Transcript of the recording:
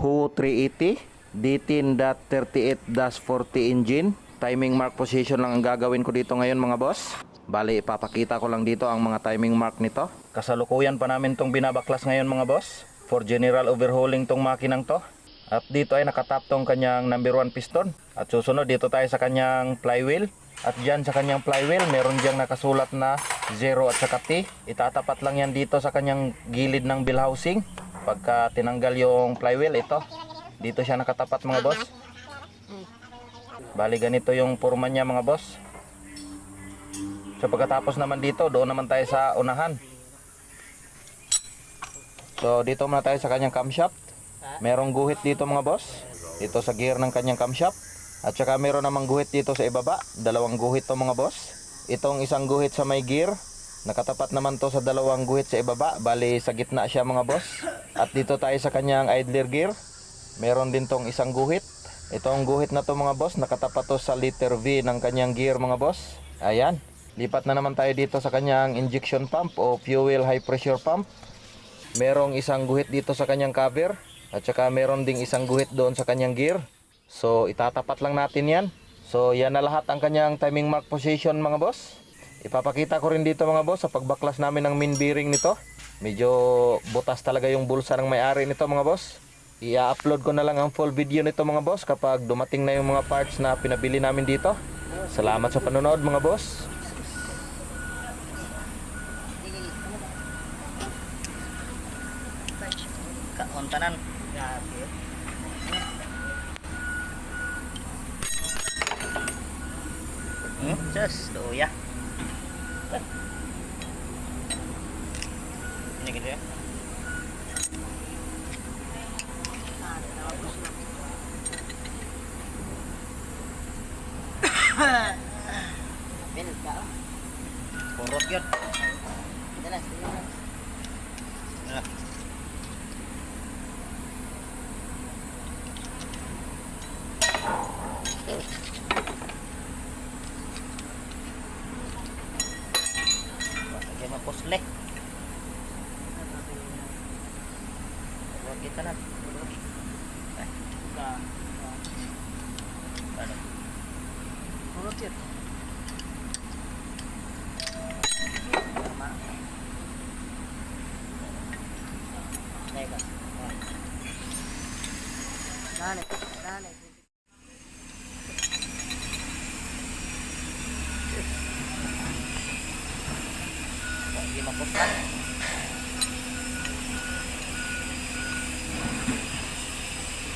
Hu 380 D10.38-40 engine. Timing mark position lang ang gagawin ko dito ngayon mga boss. Bali, ipapakita ko lang dito ang mga timing mark nito. Kasalukuyan pa namin tong binabaklas ngayon mga boss. For general overhauling tong makinang to. At dito ay nakatap tong kanyang number 1 piston. At susunod dito tayo sa kanyang flywheel. At dyan sa kanyang flywheel, meron diyang nakasulat na 0 at saka T. Itatapat lang yan dito sa kanyang gilid ng bill housing. Pagka tinanggal yung flywheel, ito. Dito siya nakatapat mga boss. Bali ganito yung forma niya mga boss. So pagkatapos naman dito, doon naman tayo sa unahan. So dito muna tayo sa kanyang camshaft. Merong guhit dito mga boss. Dito sa gear ng kanyang camshaft. At saka meron namang guhit dito sa ibaba. Dalawang guhit to mga boss. Itong isang guhit sa may gear. Nakatapat naman to sa dalawang guhit sa ibaba. Bali sa gitna siya mga boss. At dito tayo sa kanyang idler gear. Meron din tong isang guhit. Itong guhit na to mga boss. Nakatapat to sa letter V ng kanyang gear mga boss. Ayan. Lipat na naman tayo dito sa kanyang injection pump o fuel high pressure pump. Merong isang guhit dito sa kanyang cover. At saka meron ding isang guhit doon sa kanyang gear. So itatapat lang natin yan. So yan na lahat ang kanyang timing mark position mga boss. Ipapakita ko rin dito mga boss sa pagbaklas namin ng main bearing nito. Medyo butas talaga yung bulsa ng may-ari nito mga boss. I-upload ko na lang ang full video nito mga boss kapag dumating na yung mga parts na pinabili namin dito. Salamat sa panonood mga boss. Kauntanan. Just luya. Ini gitu ya. Kurot yun. Pusle. Buat kita na. Ano? Kurot yun. Tama. Teka. Dale, dale. Hindi mapuslan.